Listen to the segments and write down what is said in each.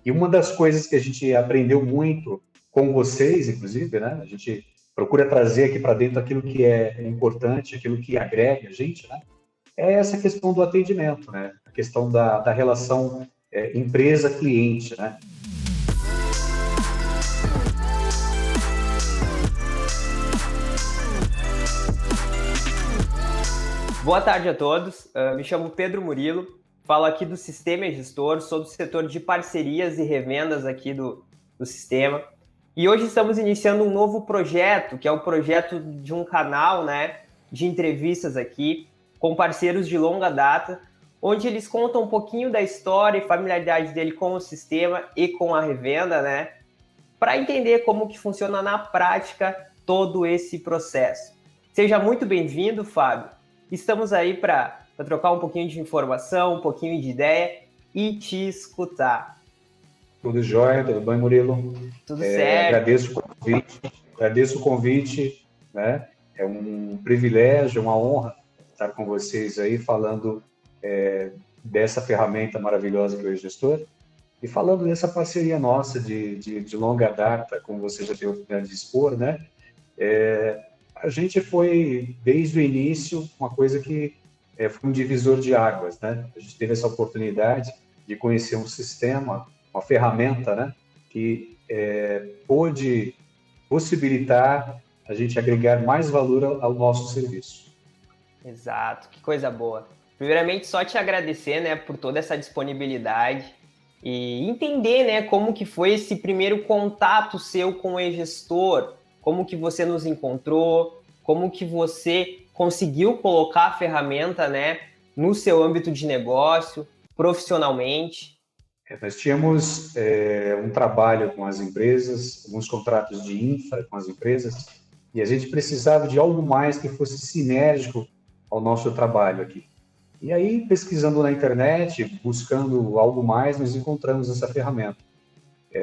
E uma das coisas que a gente aprendeu muito com vocês, inclusive, né? A gente procura trazer aqui para dentro aquilo que é importante, aquilo que agrega a gente, né? É essa questão do atendimento, né? A questão da relação empresa-cliente, né? Boa tarde a todos, me chamo Pedro Murilo, falo aqui do Sistema Gestor, sou do setor de parcerias e revendas aqui do Sistema. E hoje estamos iniciando um novo projeto, que é o projeto de um canal, né, de entrevistas aqui, com parceiros de longa data, onde eles contam um pouquinho da história e familiaridade dele com o sistema e com a revenda, né, para entender como que funciona na prática todo esse processo. Seja muito bem-vindo, Fábio. Estamos aí para trocar um pouquinho de informação, um pouquinho de ideia e te escutar. Tudo jóia, tudo bem, Murilo? Tudo certo. Agradeço o convite, né? É um privilégio, uma honra estar com vocês aí falando dessa ferramenta maravilhosa que é o gestor e falando dessa parceria nossa de longa data, como você já teve a oportunidade de expor, né? A gente foi, desde o início, uma coisa que foi um divisor de águas, né? A gente teve essa oportunidade de conhecer um sistema, uma ferramenta, né? Que pôde possibilitar a gente agregar mais valor ao nosso serviço. Exato, que coisa boa. Primeiramente, só te agradecer, né, por toda essa disponibilidade e entender, né, como que foi esse primeiro contato seu com o e-gestor, como que você nos encontrou, como que você conseguiu colocar a ferramenta, né, no seu âmbito de negócio, profissionalmente. Nós tínhamos um trabalho com as empresas, alguns contratos de infra com as empresas, e a gente precisava de algo mais que fosse sinérgico ao nosso trabalho aqui. E aí, pesquisando na internet, buscando algo mais, nós encontramos essa ferramenta.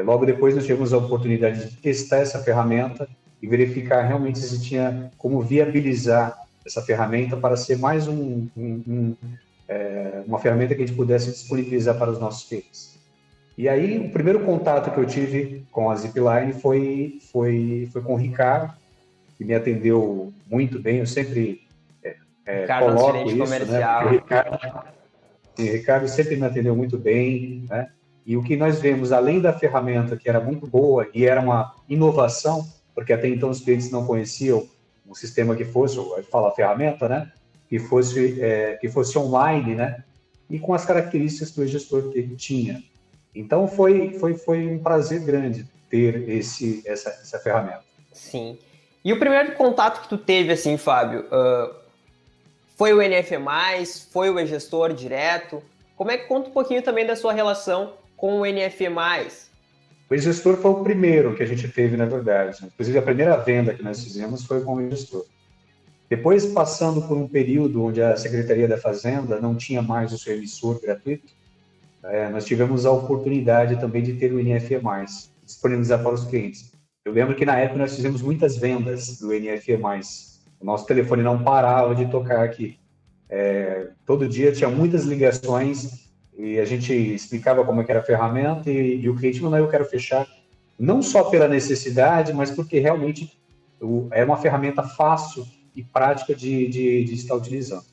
Logo depois, nós tivemos a oportunidade de testar essa ferramenta e verificar realmente se tinha como viabilizar essa ferramenta para ser mais uma ferramenta que a gente pudesse disponibilizar para os nossos clientes. E aí, o primeiro contato que eu tive com a Zipline foi com o Ricardo, que me atendeu muito bem. Eu sempre coloco isso, comercial. Né? O Ricardo sempre me atendeu muito bem, né? E o que nós vemos, além da ferramenta, que era muito boa e era uma inovação, porque até então os clientes não conheciam um sistema que fosse, a gente fala ferramenta, né? Que fosse online, né? E com as características que o gestor tinha. Então, foi um prazer grande ter essa ferramenta. Sim. E o primeiro contato que tu teve, assim, Fábio, foi o NF+, foi o e-gestor direto? Como é que conta um pouquinho também da sua relação com o NF+. O e-gestor foi o primeiro que a gente teve, na verdade. Inclusive, a primeira venda que nós fizemos foi com o e-gestor. Depois, passando por um período onde a Secretaria da Fazenda não tinha mais o seu emissor gratuito, nós tivemos a oportunidade também de ter o NF+, disponibilizar para os clientes. Eu lembro que, na época, nós fizemos muitas vendas do NF+. O nosso telefone não parava de tocar aqui. Todo dia tinha muitas ligações e a gente explicava como é que era a ferramenta e o cliente falou, não, eu quero fechar, não só pela necessidade, mas porque realmente é uma ferramenta fácil e prática de estar utilizando.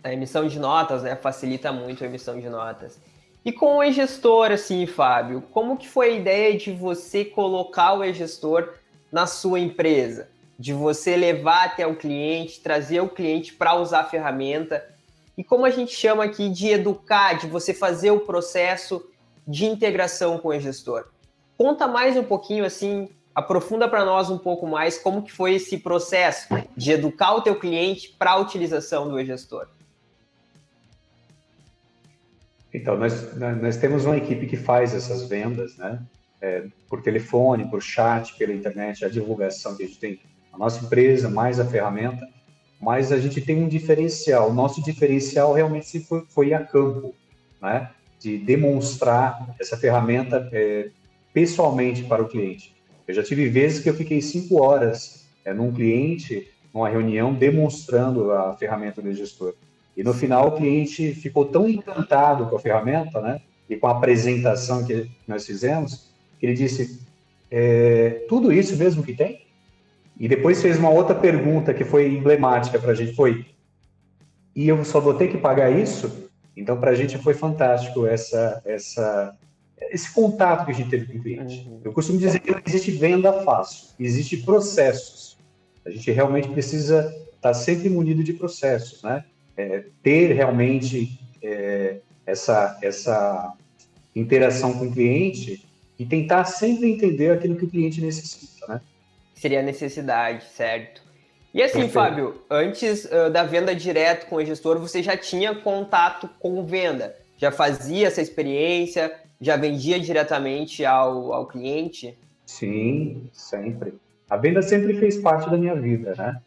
A emissão de notas, né, facilita muito a emissão de notas. E com o e-gestor, assim, Fábio, como que foi a ideia de você colocar o e-gestor na sua empresa? De você levar até o cliente, trazer o cliente para usar a ferramenta? E como a gente chama aqui de educar, de você fazer o processo de integração com o e-gestor? Conta mais um pouquinho, assim, aprofunda para nós um pouco mais como que foi esse processo de educar o teu cliente para a utilização do e-gestor. Então, nós temos uma equipe que faz essas vendas, né? Por telefone, por chat, pela internet, a divulgação que a gente tem. A nossa empresa, mais a ferramenta, mas a gente tem um diferencial. O nosso diferencial realmente foi a campo, né? De demonstrar essa ferramenta pessoalmente para o cliente. Eu já tive vezes que eu fiquei 5 horas num cliente, numa reunião, demonstrando a ferramenta do gestor. E no final o cliente ficou tão encantado com a ferramenta, né? e com a apresentação que nós fizemos, ele disse, tudo isso mesmo que tem? E depois fez uma outra pergunta que foi emblemática para a gente, e eu só vou ter que pagar isso? Então, para a gente foi fantástico esse contato que a gente teve com o cliente. Uhum. Eu costumo dizer que não existe venda fácil, existe processos. A gente realmente precisa estar sempre munido de processos, né? Ter realmente essa interação com o cliente e tentar sempre entender aquilo que o cliente necessita, né? Seria a necessidade, certo? E assim, Perfeito. Fábio, antes da venda direto com o gestor, você já tinha contato com venda? Já fazia essa experiência? Já vendia diretamente ao cliente? Sim, sempre. A venda sempre fez parte da minha vida, né?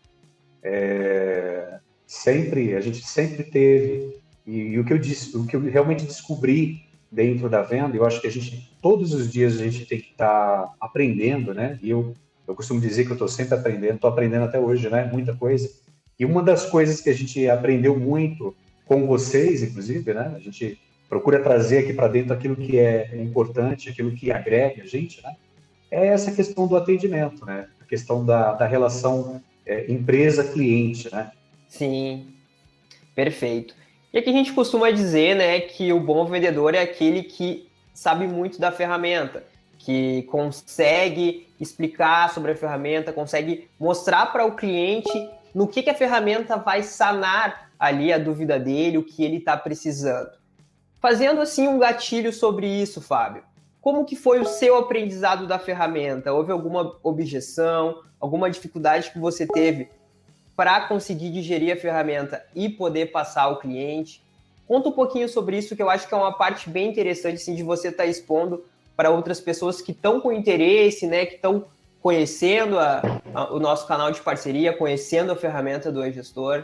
A gente sempre teve. E o que eu realmente descobri dentro da venda, eu acho que todos os dias a gente tem que estar aprendendo, né? E eu costumo dizer que eu estou sempre aprendendo, estou aprendendo até hoje, né? Muita coisa. E uma das coisas que a gente aprendeu muito com vocês, inclusive, né? A gente procura trazer aqui para dentro aquilo que é importante, aquilo que agrega a gente, né? É essa questão do atendimento, né? A questão da relação empresa-cliente, né? Sim, perfeito. E aqui a gente costuma dizer, né, que o bom vendedor é aquele que sabe muito da ferramenta, que consegue explicar sobre a ferramenta, consegue mostrar para o cliente no que a ferramenta vai sanar ali a dúvida dele, o que ele está precisando. Fazendo assim um gatilho sobre isso, Fábio. Como que foi o seu aprendizado da ferramenta? Houve alguma objeção, alguma dificuldade que você teve para conseguir digerir a ferramenta e poder passar ao cliente? Conta um pouquinho sobre isso, que eu acho que é uma parte bem interessante assim, de você estar expondo para outras pessoas que estão com interesse, né, que estão conhecendo o nosso canal de parceria, conhecendo a ferramenta do e-gestor.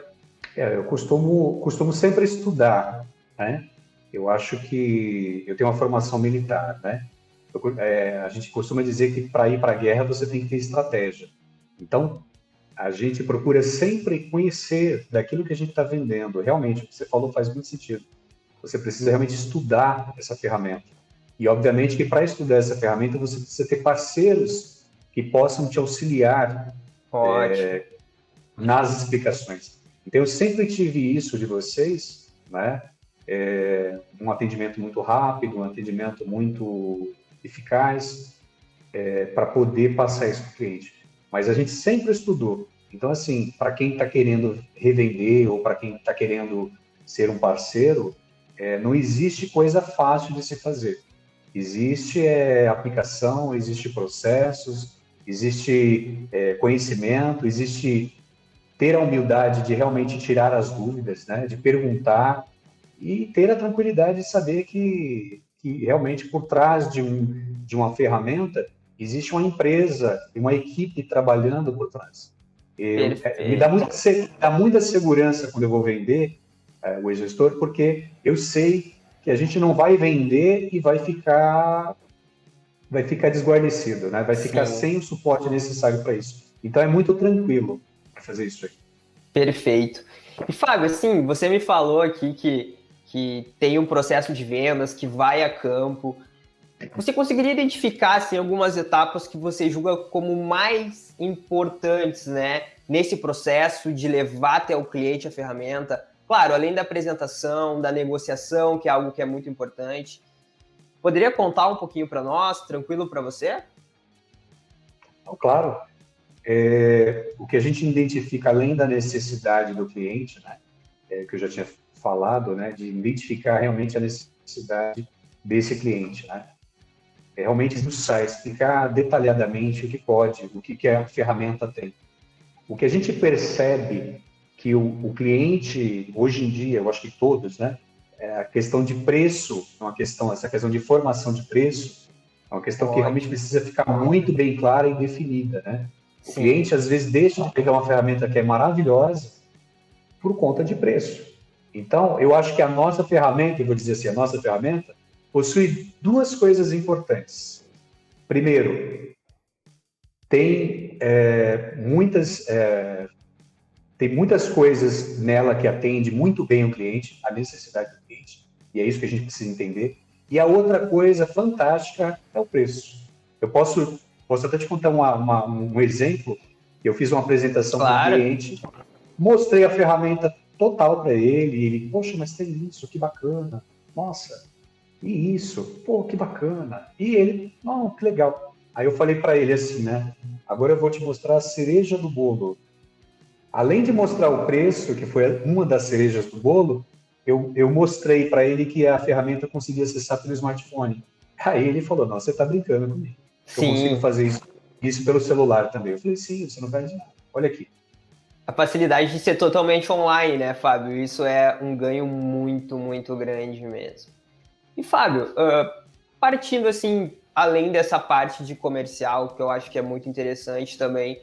Eu costumo sempre estudar, né? Eu acho que eu tenho uma formação militar, né? A gente costuma dizer que para ir para a guerra você tem que ter estratégia. Então, a gente procura sempre conhecer daquilo que a gente está vendendo. Realmente, o que você falou faz muito sentido. Você precisa realmente estudar essa ferramenta. E, obviamente, que para estudar essa ferramenta, você precisa ter parceiros que possam te auxiliar Ótimo. nas explicações. Então, eu sempre tive isso de vocês, né? Um atendimento muito rápido, um atendimento muito eficaz, para poder passar isso para o cliente. Mas a gente sempre estudou. Então, assim, para quem está querendo revender ou para quem está querendo ser um parceiro, não existe coisa fácil de se fazer. Existe aplicação, existe processos, existe conhecimento, existe ter a humildade de realmente tirar as dúvidas, né, de perguntar e ter a tranquilidade de saber que realmente por trás de uma ferramenta existe uma empresa e uma equipe trabalhando por trás. Me dá Perfeito. muita segurança quando eu vou vender o e-gestor, porque eu sei que a gente não vai vender e vai ficar desguarnecido, né? Vai ficar Sim, sem o suporte necessário para isso. Então é muito tranquilo para fazer isso aqui. perfeito. E Fábio, assim, você me falou aqui que tem um processo de vendas, que vai a campo. Você conseguiria identificar assim, algumas etapas que você julga como mais importantes, né, nesse processo de levar até o cliente a ferramenta? Claro, além da apresentação, da negociação, que é algo que é muito importante. Poderia contar um pouquinho para nós, tranquilo para você? Então, claro, o que a gente identifica além da necessidade do cliente, né, que eu já tinha falado, né, de identificar realmente a necessidade desse cliente, né, realmente esmiuçar, explicar detalhadamente o que pode, o que a ferramenta tem. O que a gente percebe que o cliente, hoje em dia, eu acho que todos, né, a questão de preço, essa questão de formação de preço, é uma questão que realmente Ótimo. precisa ficar muito bem clara e definida, né? O Sim, cliente, às vezes, deixa de pegar uma ferramenta que é maravilhosa por conta de preço. Então, eu acho que a nossa ferramenta, eu vou dizer assim, a nossa ferramenta possui duas coisas importantes. Primeiro, tem muitas coisas nela que atende muito bem o cliente, a necessidade do cliente, e é isso que a gente precisa entender. E a outra coisa fantástica é o preço. Eu posso até te contar um exemplo. Eu fiz uma apresentação para o Claro. cliente, mostrei a ferramenta total para ele, e ele, poxa, mas tem isso, que bacana. Nossa, e isso, pô, que bacana. E ele, não, que legal. Aí eu falei para ele assim, né? Agora eu vou te mostrar a cereja do bolo. Além de mostrar o preço, que foi uma das cerejas do bolo, eu mostrei para ele que a ferramenta conseguia acessar pelo smartphone. Aí ele falou, não, você está brincando comigo. Eu consigo Sim. fazer isso pelo celular também. Eu falei, sim, você não vai adivinhar. Olha aqui. A facilidade de ser totalmente online, né, Fábio? Isso é um ganho muito, muito grande mesmo. E, Fábio, partindo assim, além dessa parte de comercial, que eu acho que é muito interessante também,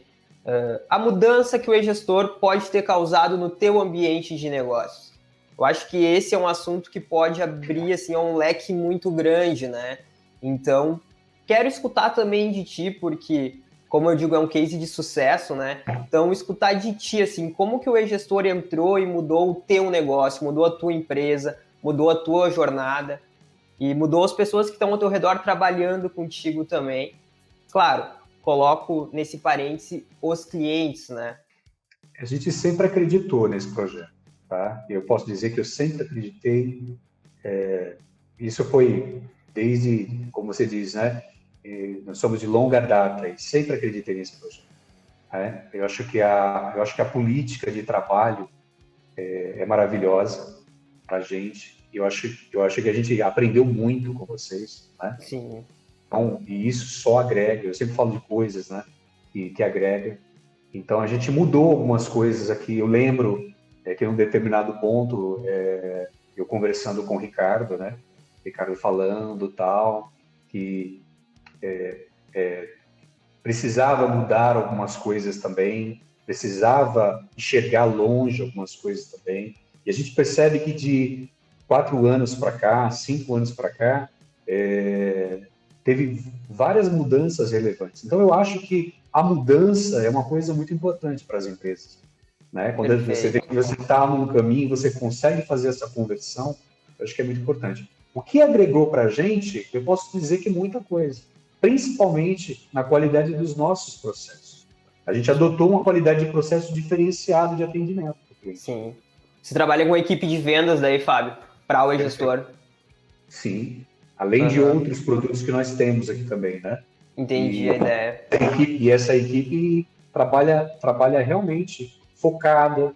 a mudança que o e-gestor pode ter causado no teu ambiente de negócios. Eu acho que esse é um assunto que pode abrir assim, um leque muito grande, né? Então, quero escutar também de ti, porque, como eu digo, é um case de sucesso, né? Então, escutar de ti, assim, como que o e-gestor entrou e mudou o teu negócio, mudou a tua empresa, mudou a tua jornada e mudou as pessoas que estão ao teu redor trabalhando contigo também. Claro, coloco nesse parêntese os clientes, né? A gente sempre acreditou nesse projeto, tá? Eu posso dizer que eu sempre acreditei. Isso foi desde, como você diz, né? Nós somos de longa data e sempre acreditei nesse projeto. Né? Eu acho que a política de trabalho é maravilhosa para a gente. Eu acho que a gente aprendeu muito com vocês, né? Sim. Então, e isso só agrega. Eu sempre falo de coisas, né? Que agrega. Então, a gente mudou algumas coisas aqui. Eu lembro que em um determinado ponto, eu conversando com o Ricardo, né? Ricardo falando tal, que precisava mudar algumas coisas também, precisava enxergar longe algumas coisas também. E a gente percebe que de 4 anos para cá, 5 anos para cá, teve várias mudanças relevantes. Então, eu acho que a mudança é uma coisa muito importante para as empresas. Né? Quando você vê Perfeito. que você está num caminho, você consegue fazer essa conversão, eu acho que é muito importante. O que agregou para a gente, eu posso dizer que muita coisa, principalmente na qualidade dos nossos processos. A gente adotou uma qualidade de processo diferenciado de atendimento. Sim. Você trabalha com equipe de vendas daí, Fábio, para o e-gestor. Sim, além de Uhum. outros produtos que nós temos aqui também, né? Entendi E, a ideia. e essa equipe trabalha realmente focada,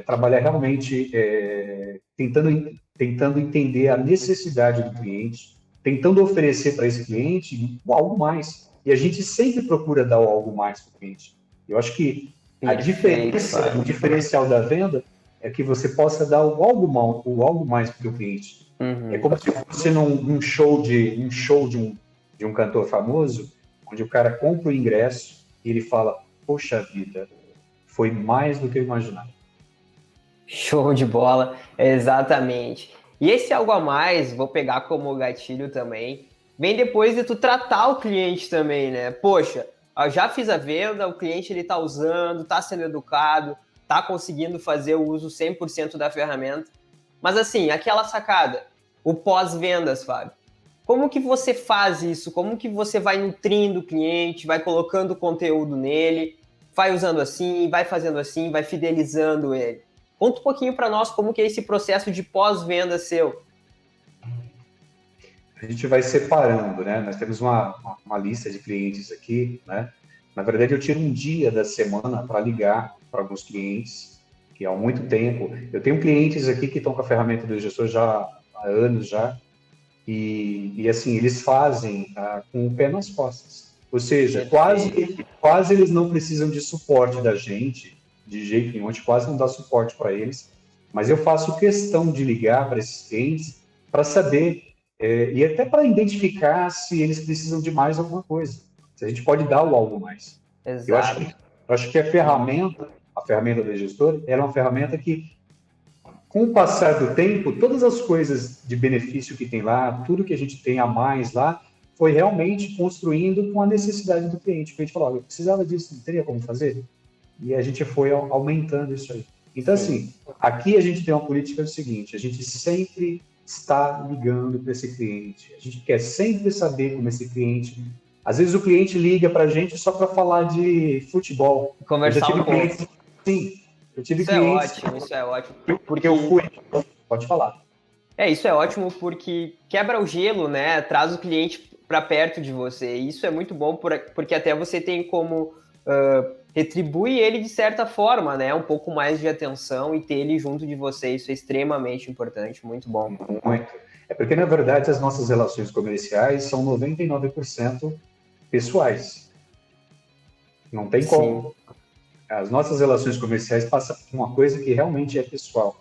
trabalha realmente tentando entender a necessidade do cliente, tentando oferecer para esse cliente algo mais. E a gente sempre procura dar algo mais para o cliente. Eu acho que a Perfeito, diferença, Fábio. o diferencial da venda é que você possa dar o algo mais para o cliente. É Uhum. como se fosse num show de um cantor famoso, onde o cara compra o ingresso e ele fala: poxa vida, foi mais do que eu imaginava. Show de bola, exatamente. E esse algo a mais, vou pegar como gatilho também, vem depois de tu tratar o cliente também, né? Poxa, eu já fiz a venda, o cliente ele tá usando, tá sendo educado, tá conseguindo fazer o uso 100% da ferramenta. Mas assim, aquela sacada, o pós-vendas, Fábio. Como que você faz isso? Como que você vai nutrindo o cliente, vai colocando conteúdo nele, vai usando assim, vai fazendo assim, vai fidelizando ele? Conta um pouquinho para nós como que é esse processo de pós-venda seu. A gente vai separando, né? Nós temos uma lista de clientes aqui, né? Na verdade, eu tiro um dia da semana para ligar para alguns clientes, que há muito tempo. Eu tenho clientes aqui que estão com a ferramenta do gestor já há anos já, e assim, eles fazem com o pé nas costas. Ou seja, Perfeito. quase eles não precisam de suporte da gente, de jeito nenhum, a gente quase não dá suporte para eles, mas eu faço questão de ligar para esses clientes para saber, e até para identificar se eles precisam de mais alguma coisa, se a gente pode dar o algo mais. Eu acho que, Exato. eu acho que a ferramenta do gestor, ela é uma ferramenta que com o passar do tempo, todas as coisas de benefício que tem lá, tudo que a gente tem a mais lá, foi realmente construindo com a necessidade do cliente. O cliente falou: eu precisava disso, não teria como fazer? E a gente foi aumentando isso aí. Então, Sim. assim, aqui a gente tem uma política do seguinte: a gente sempre está ligando para esse cliente. A gente quer sempre saber como esse cliente... Às vezes o cliente liga para a gente só para falar de futebol. Conversar um pouco. Sim, eu tive Isso clientes... isso é ótimo. Porque eu fui... Pode falar. Isso é ótimo porque quebra o gelo, né? Traz o cliente para perto de você. E isso é muito bom porque até você tem como retribuir ele de certa forma, né? Um pouco mais de atenção e ter ele junto de você. Isso é extremamente importante, muito bom. Muito. É porque, na verdade, as nossas relações comerciais são 99% pessoais. Não tem como. As nossas relações comerciais passam por uma coisa que realmente é pessoal,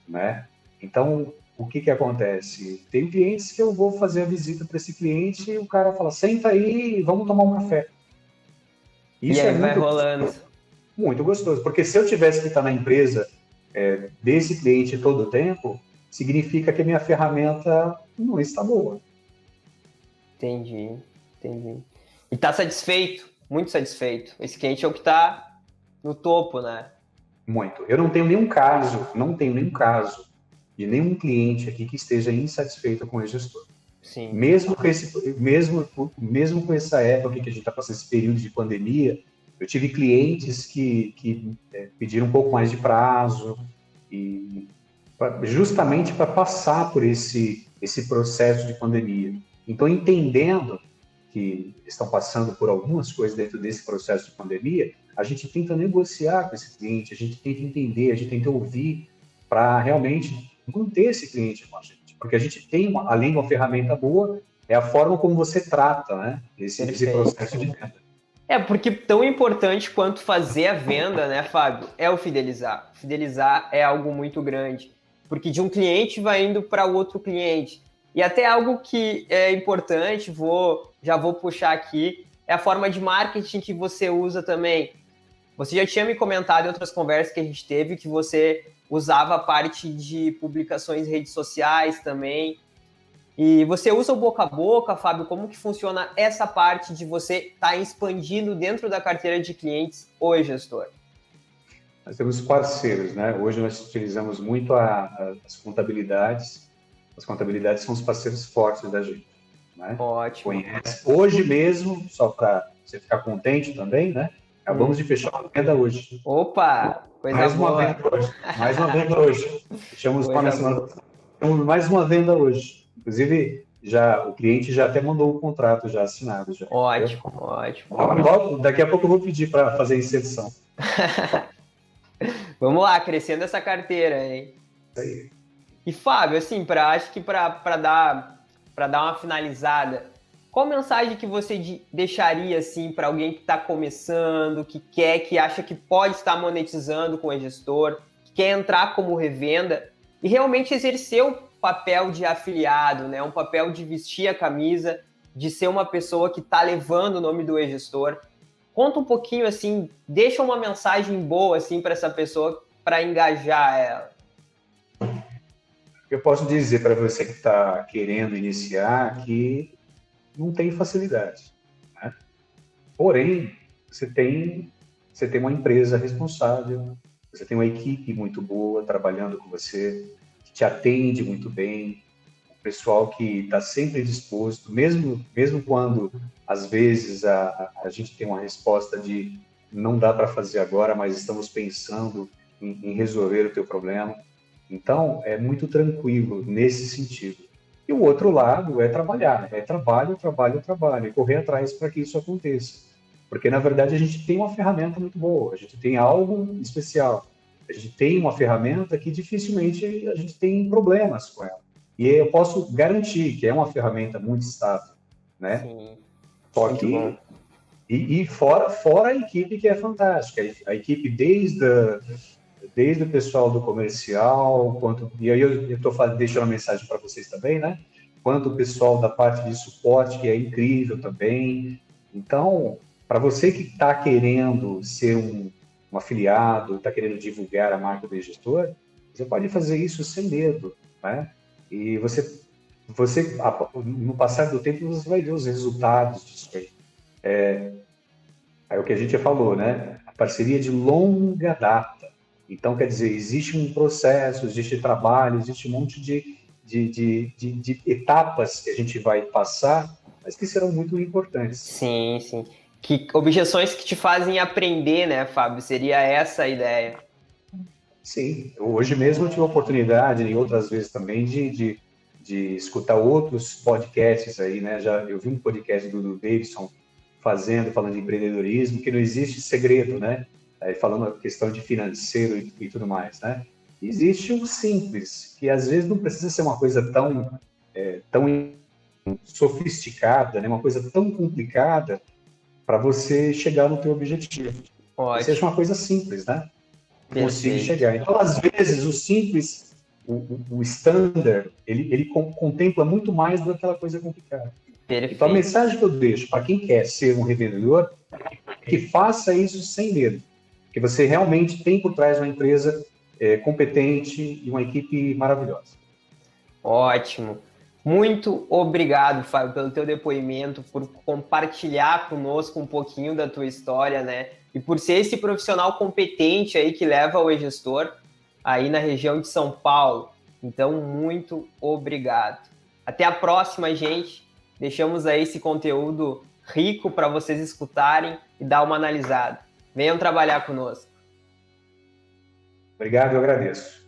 né? Então, o que acontece? Tem clientes que eu vou fazer a visita para esse cliente e o cara fala, senta aí e vamos tomar um café. Isso e aí vai rolando. Muito gostoso, porque se eu tivesse que estar na empresa desse cliente todo o tempo, significa que a minha ferramenta não está boa. Entendi. E está satisfeito, muito satisfeito. Esse cliente é o que está no topo, né? Muito. Eu não tenho nenhum caso de nenhum cliente aqui que esteja insatisfeito com o gestor. Sim. Mesmo com essa época que a gente está passando, esse período de pandemia, eu tive clientes que pediram um pouco mais de prazo, e justamente para passar por esse processo de pandemia. Então, entendendo que estão passando por algumas coisas dentro desse processo de pandemia, a gente tenta negociar com esse cliente, a gente tenta entender, a gente tenta ouvir para realmente manter esse cliente com a gente. Porque a gente tem, além de uma ferramenta boa, é a forma como você trata, né, esse processo de venda. Porque tão importante quanto fazer a venda, né, Fábio, é o fidelizar. Fidelizar é algo muito grande, porque de um cliente vai indo para o outro cliente. E até algo que é importante, já vou puxar aqui, é a forma de marketing que você usa também. Você já tinha me comentado em outras conversas que a gente teve que você usava a parte de publicações em redes sociais também. E você usa o boca a boca, Fábio? Como que funciona essa parte de você estar expandindo dentro da carteira de clientes o gestor? Nós temos parceiros, né? Hoje nós utilizamos muito as contabilidades. As contabilidades são os parceiros fortes da gente, né? Ótimo. Conhece. Hoje mesmo, só para você ficar contente também, né? Acabamos de fechar uma venda hoje. Opa! Mais uma venda hoje. Fechamos mais uma venda hoje. Inclusive, o cliente já até mandou o contrato já assinado. Já, ótimo. Daqui a pouco eu vou pedir para fazer a inserção. Vamos lá, crescendo essa carteira, hein? Isso aí. E, Fábio, assim, acho que para dar uma finalizada, qual mensagem que você deixaria assim para alguém que está começando, que acha que pode estar monetizando com o gestor, que quer entrar como revenda e realmente exercer o papel de afiliado, né? Um papel de vestir a camisa, de ser uma pessoa que está levando o nome do e-gestor. Conta um pouquinho assim, deixa uma mensagem boa assim para essa pessoa para engajar ela. Eu posso dizer para você que está querendo iniciar que não tem facilidade, né? Porém, você tem uma empresa responsável, você tem uma equipe muito boa trabalhando com você, que te atende muito bem, o pessoal que está sempre disposto, mesmo quando, às vezes, a gente tem uma resposta de não dá para fazer agora, mas estamos pensando em resolver o teu problema. Então, é muito tranquilo nesse sentido. E o outro lado é trabalhar, é trabalho, e correr atrás para que isso aconteça. Porque, na verdade, a gente tem uma ferramenta muito boa, a gente tem algo especial, a gente tem uma ferramenta que dificilmente a gente tem problemas com ela. E eu posso garantir que é uma ferramenta muito estável, né? Sim. Só que... E fora a equipe que é fantástica, a equipe desde o pessoal do comercial, e aí eu estou deixando uma mensagem para vocês também, né? Quanto o pessoal da parte de suporte, que é incrível também. Então, para você que está querendo ser um afiliado, está querendo divulgar a marca do e-gestor, você pode fazer isso sem medo, né? E você, no passar do tempo, você vai ver os resultados disso aí. É o que a gente já falou, né? A parceria de longa data. Então, quer dizer, existe um processo, existe trabalho, existe um monte de etapas que a gente vai passar, mas que serão muito importantes. Sim, sim. Que objeções que te fazem aprender, né, Fábio? Seria essa a ideia. Sim, hoje mesmo eu tive a oportunidade, e outras vezes também, de escutar outros podcasts aí, né? Eu vi um podcast do Davidson falando de empreendedorismo, que não existe segredo, né? Aí falando a questão de financeiro e tudo mais, né? Existe o simples, que às vezes não precisa ser uma coisa tão sofisticada, né? Uma coisa tão complicada para você chegar no teu objetivo. Que seja Ótimo, uma coisa simples, né? Que consiga perfeito, chegar. Então, às vezes, o simples, o standard, ele contempla muito mais do que aquela coisa complicada. Então, a perfeito. mensagem que eu deixo para quem quer ser um revendedor é que faça isso sem medo, que você realmente tem por trás uma empresa competente e uma equipe maravilhosa. Ótimo. Muito obrigado, Fábio, pelo teu depoimento, por compartilhar conosco um pouquinho da tua história, né? E por ser esse profissional competente aí que leva o e-gestor aí na região de São Paulo. Então, muito obrigado. Até a próxima, gente. Deixamos aí esse conteúdo rico para vocês escutarem e dar uma analisada. Venham trabalhar conosco. Obrigado, eu agradeço.